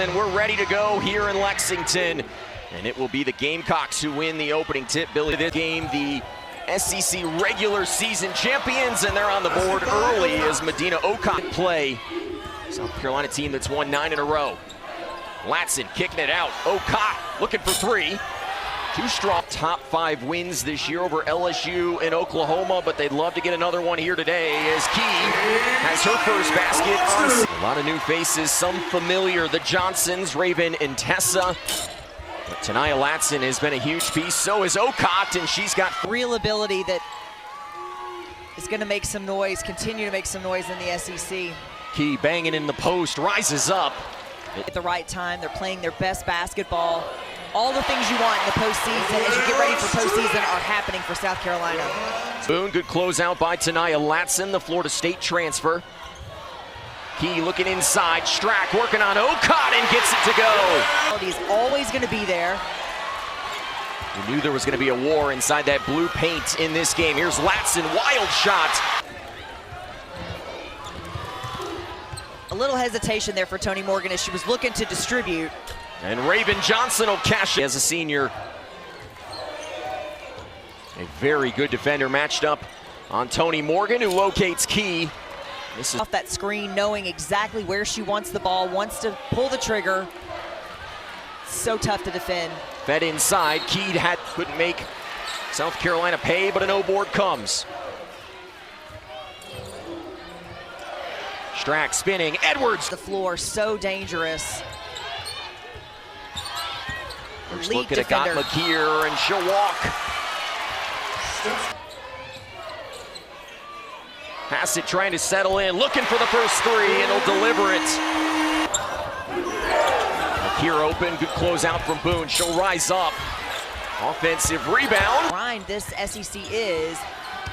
and we're ready to go here in Lexington. And it will be the Gamecocks who win the opening tip. Billy, this game, the SEC regular season champions, and they're on the board early as Medina Ocott play. South Carolina team that's won 9 in a row. Latson kicking it out. Ocott looking for 3. 2 strong. Top 5 wins this year over LSU and Oklahoma, but they'd love to get another one here today as Key has her first basket. A lot of new faces, some familiar. The Johnsons, Raven and Tessa. But Taniyah Latson has been a huge piece. So is Ocott, and she's got real ability that is going to make some noise, continue to make some noise in the SEC. Key banging in the post, rises up. At the right time, they're playing their best basketball. All the things you want in the postseason as you get ready for postseason are happening for South Carolina. Boone, good closeout by Taniyah Latson, the Florida State transfer. Key looking inside, Strack working on Ocott and gets it to go. He's always going to be there. We knew there was going to be a war inside that blue paint in this game. Here's Latson, wild shot. A little hesitation there for Toni Morgan as she was looking to distribute. And Raven Johnson will cash it as a senior. A very good defender matched up on Toni Morgan, who locates Key. This is off that screen, knowing exactly where she wants the ball, wants to pull the trigger. So tough to defend. Fed inside, Key couldn't make South Carolina pay, but an O-board comes. Strack spinning, Edwards. The floor, so dangerous. First look at Agat McKeer, and she'll walk. Hassett trying to settle in, looking for the first 3, and he'll deliver it. McKeer open, good closeout from Boone. She'll rise up. Offensive rebound. Grind this SEC is,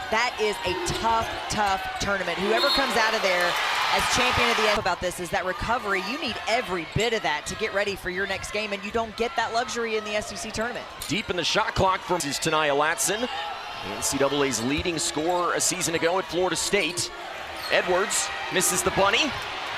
that is a tough, tough tournament. Whoever comes out of there as champion of the end about this is that recovery. You need every bit of that to get ready for your next game, and you don't get that luxury in the SEC tournament. Deep in the shot clock from Taniyah Latson, NCAA's leading scorer a season ago at Florida State. Edwards misses the bunny.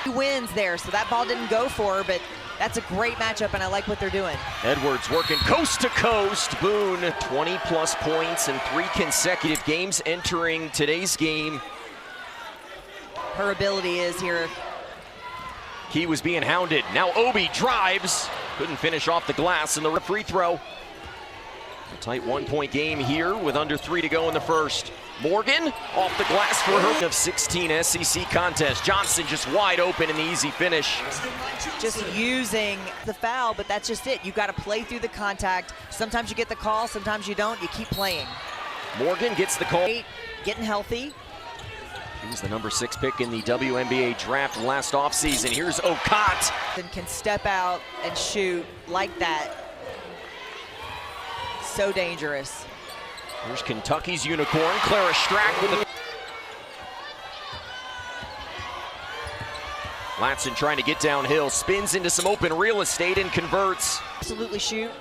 He wins there, so that ball didn't go for her, but that's a great matchup, and I like what they're doing. Edwards working coast to coast. Boone, 20-plus points in 3 consecutive games entering today's game. Her ability is here. Key was being hounded. Now Obi drives. Couldn't finish off the glass in the free throw. A tight 1-point game here with under 3 to go in the first. Morgan off the glass for her of 16 SEC contests. Johnson just wide open in the easy finish. Just using the foul, but that's just it. You got to play through the contact. Sometimes you get the call, sometimes you don't. You keep playing. Morgan gets the call. Getting healthy. He was the number 6 pick in the WNBA draft last offseason. Here's Ocott. And can step out and shoot like that. So dangerous. Here's Kentucky's unicorn, Clara Strack with the... Latson trying to get downhill, spins into some open real estate and converts. Absolutely shoot.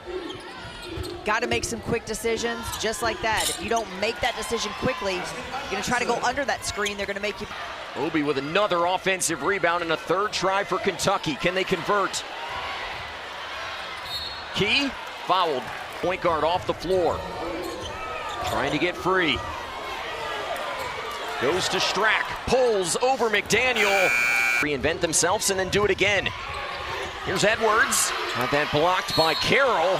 Got to make some quick decisions, just like that. If you don't make that decision quickly, you're going to try to go under that screen. They're going to make you... Obi with another offensive rebound and a 3rd try for Kentucky. Can they convert? Key, fouled. Point guard off the floor. Trying to get free. Goes to Strack, pulls over McDaniel. Reinvent themselves and then do it again. Here's Edwards. Had that blocked by Carroll.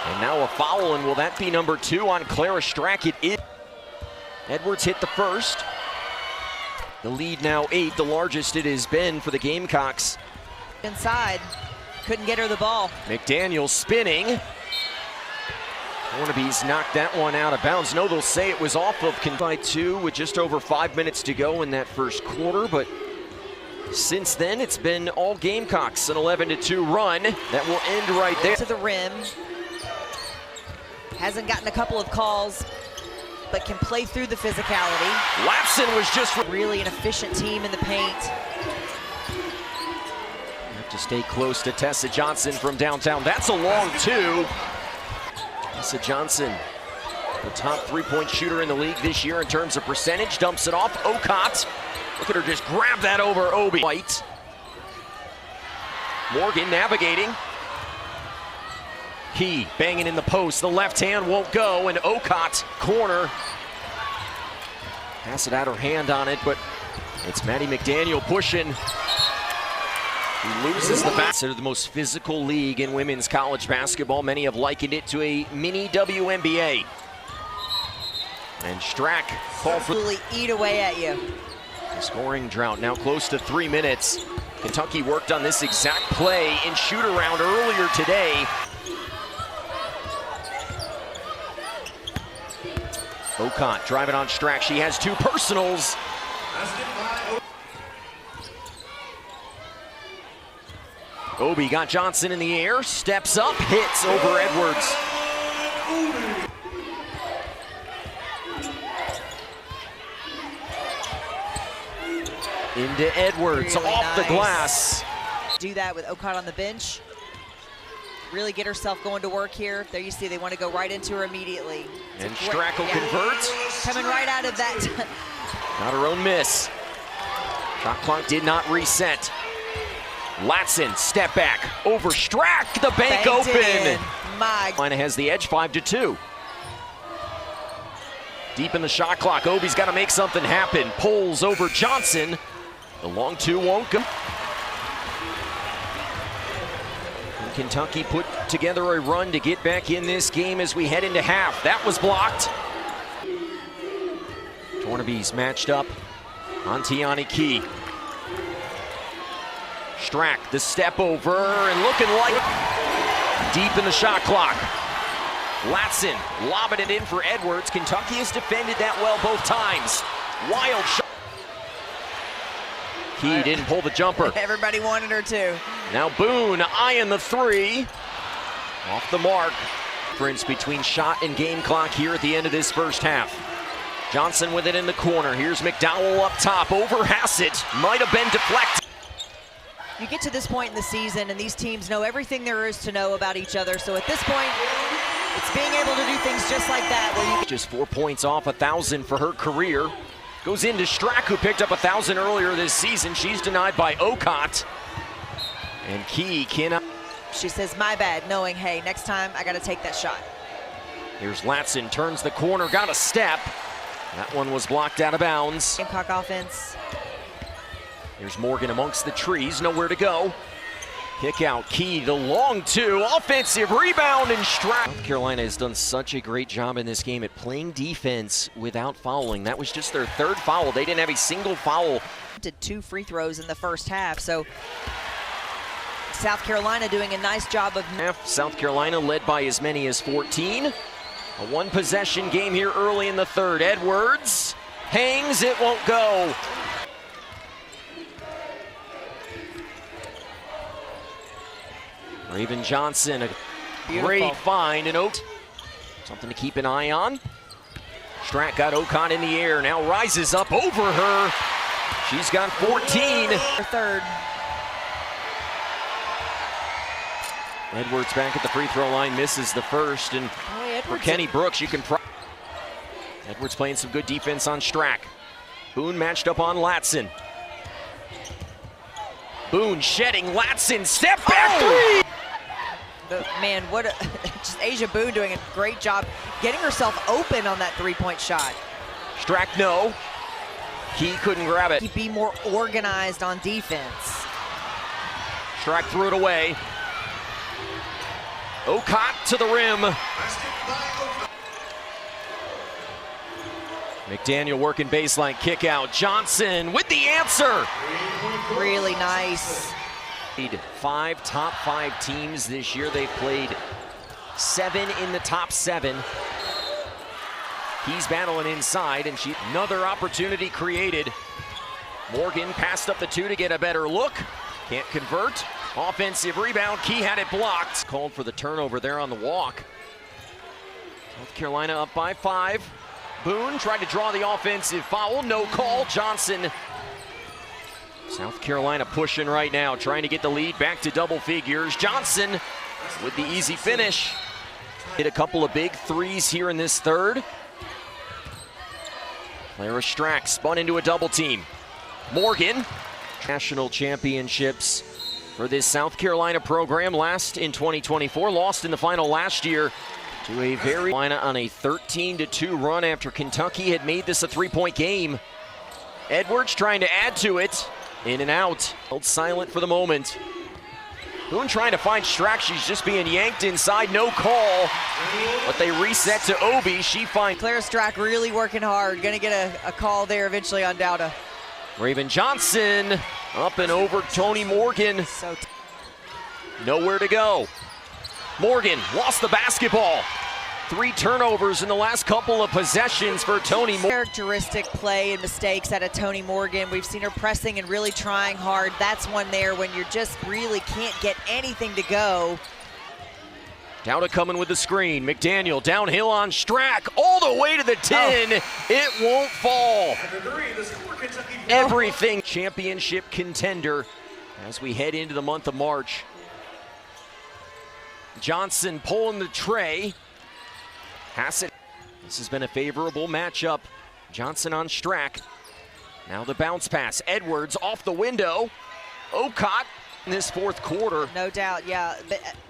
And now a foul, and will that be number 2 on Clara Strack? It is. Edwards hit the first. The lead now 8, the largest it has been for the Gamecocks. Inside, couldn't get her the ball. McDaniel spinning. Hornby's knocked that one out of bounds. No, they'll say it was off of by 2 with just over 5 minutes to go in that first quarter, but since then it's been all Gamecocks, an 11-2 run that will end right there. To the rim. Hasn't gotten a couple of calls, but can play through the physicality. Latson was just really an efficient team in the paint. Have to stay close to Tessa Johnson from downtown. That's a long 2. Tessa Johnson, the top 3-point shooter in the league this year in terms of percentage, dumps it off. Ocott, look at her just grab that over Obi. White. Morgan navigating. Key banging in the post. The left hand won't go, and Okot corner. Pass it out her hand on it, but it's Maddie McDaniel pushing. He loses the bat. Considered the most physical league in women's college basketball. Many have likened it to a mini WNBA. And Strack called for eat away at you. The scoring drought now close to 3 minutes. Kentucky worked on this exact play in shoot-around earlier today. Okot driving on Strack. She has two personals. Obi got Johnson in the air, steps up, hits over Edwards. Into Edwards, really off the glass. Do that with Okot on the bench. Really get herself going to work here. There you see they want to go right into her immediately. And Strack will convert. Coming right out of that. Not her own miss. Shot clock did not reset. Latson, step back, over Strack, the bank open. Carolina has the edge 5-2. Deep in the shot clock, Obi's got to make something happen. Pulls over Johnson. The long two won't go. And Kentucky put together a run to get back in this game as we head into half. That was blocked. Tornaby's matched up on Tiani Key. Strack, the step over, and looking like deep in the shot clock. Latson lobbing it in for Edwards. Kentucky has defended that well both times. Wild shot. Key didn't pull the jumper. Everybody wanted her to. Now Boone eyeing the three. Off the mark. Difference between shot and game clock here at the end of this first half. Johnson with it in the corner. Here's McDowell up top over Hassett. Might have been deflected. You get to this point in the season and these teams know everything there is to know about each other. So at this point, it's being able to do things just like that. Where you just 4 points off 1,000 for her career. Goes into Strack, who picked up 1,000 earlier this season. She's denied by Okot. And Key cannot. She says, my bad, knowing, hey, next time I got to take that shot. Here's Latson, turns the corner, got a step. That one was blocked out of bounds. Gamecock offense. Here's Morgan amongst the trees, nowhere to go. Kick out, Key, the long two, offensive rebound, and Strack. South Carolina has done such a great job in this game at playing defense without fouling. That was just their third foul. They didn't have a single foul. Did 2 free throws in the first half, so South Carolina doing a nice job of. South Carolina led by as many as 14. A one-possession game here early in the third. Edwards hangs, it won't go. Raven Johnson, a great find, and Oat. Something to keep an eye on. Strack got Okot in the air, now rises up over her. She's got 14. Her third. Edwards back at the free throw line, misses the first, and for Kenny Brooks, you can. Edwards playing some good defense on Strack. Boone matched up on Latson. Boone shedding, Latson, step back three! Man, what just Asia Boone doing a great job getting herself open on that three-point shot. Strack, no. Key couldn't grab it. Be more organized on defense. Strack threw it away. Okot to the rim. McDaniel working baseline, kick out. Johnson with the answer. Really nice. 5 top 5 teams this year. They've played 7 in the top 7. He's battling inside, and another opportunity created. Morgan passed up the 2 to get a better look. Can't convert. Offensive rebound. Key had it blocked. Called for the turnover there on the walk. South Carolina up by 5. Boone tried to draw the offensive foul. No call. Johnson. South Carolina pushing right now, trying to get the lead back to double figures. Johnson with the easy finish. Hit a couple of big threes here in this third. Clara Strack spun into a double team. Morgan, national championships for this South Carolina program. Last in 2024, lost in the final last year to a very Carolina on a 13-2 run after Kentucky had made this a three-point game. Edwards trying to add to it. In and out. Held silent for the moment. Boone trying to find Strack. She's just being yanked inside. No call. But they reset to Obi. She finds Clara Strack really working hard. Going to get a call there eventually on Dowda. Raven Johnson up and over Tony Morgan. Nowhere to go. Morgan lost the basketball. 3 turnovers in the last couple of possessions for Tony Morgan. Characteristic play and mistakes out of Tony Morgan. We've seen her pressing and really trying hard. That's one there when you just really can't get anything to go. Dowda coming with the screen. McDaniel downhill on Strack all the way to the 10. Oh. It won't fall. Everything championship contender as we head into the month of March. Johnson pulling the tray. Hassett. This has been a favorable matchup. Johnson on Strack. Now the bounce pass. Edwards off the window. Ocott in this fourth quarter. No doubt, yeah.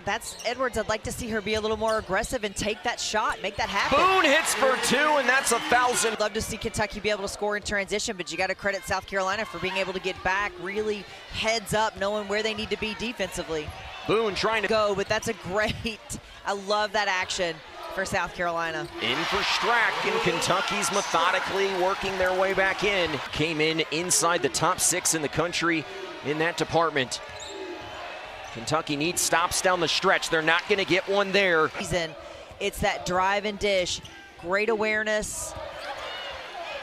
That's Edwards. I'd like to see her be a little more aggressive and take that shot, make that happen. Boone hits for 2, and that's 1,000. Love to see Kentucky be able to score in transition, but you got to credit South Carolina for being able to get back, really heads up, knowing where they need to be defensively. Boone trying to go, but that's a great, I love that action for South Carolina. In for Strack, and Kentucky's methodically working their way back in. Came in inside the top 6 in the country in that department. Kentucky needs stops down the stretch. They're not going to get one there. It's that drive and dish. Great awareness.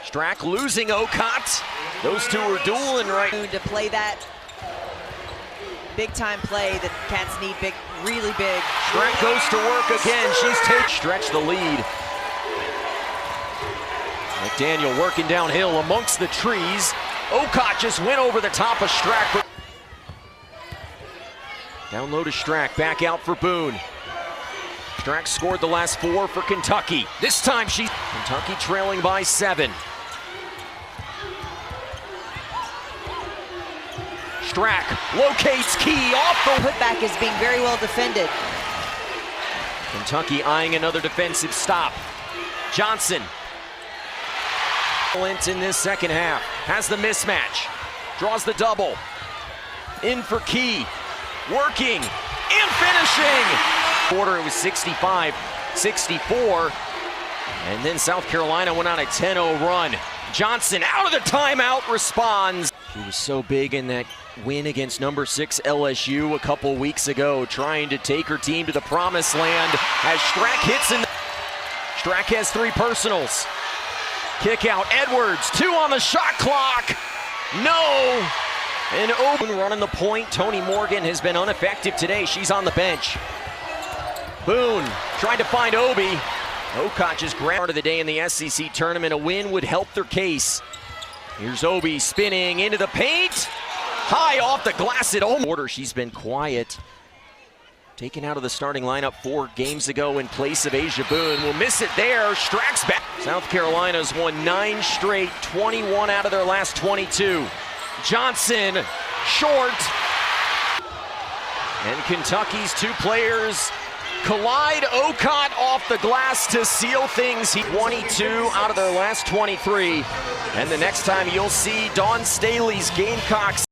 Strack losing Ocott. Those two are dueling right. To play that big-time play that Cats need big, really big. Strack goes to work again. She's stretch the lead. McDaniel working downhill amongst the trees. Ocott just went over the top of Strack. Down low to Strack, back out for Boone. Strack scored the last 4 for Kentucky. This time Kentucky trailing by 7. Strack locates Key off the putback is being very well defended. Kentucky eyeing another defensive stop. Johnson. In this second half, has the mismatch, draws the double. In for Key, working and finishing. Quarter it was 65-64, and then South Carolina went on a 10-0 run. Johnson out of the timeout responds. She was so big in that win against number 6 LSU a couple weeks ago, trying to take her team to the promised land as Strack hits in. Strack has 3 personals. Kick out, Edwards, 2 on the shot clock. No. And Oben running the point. Tony Morgan has been ineffective today. She's on the bench. Boone trying to find Obi. Ocott just grabbed of the day in the SEC tournament. A win would help their case. Here's Obi spinning into the paint. High off the glass at home. She's been quiet. Taken out of the starting lineup 4 games ago in place of Asia Boone. We'll miss it there. Strack's back. South Carolina's won 9 straight, 21 out of their last 22. Johnson, short. And Kentucky's 2 players collide. Ocott off the glass to seal things. 22 out of their last 23. And the next time you'll see Dawn Staley's Gamecocks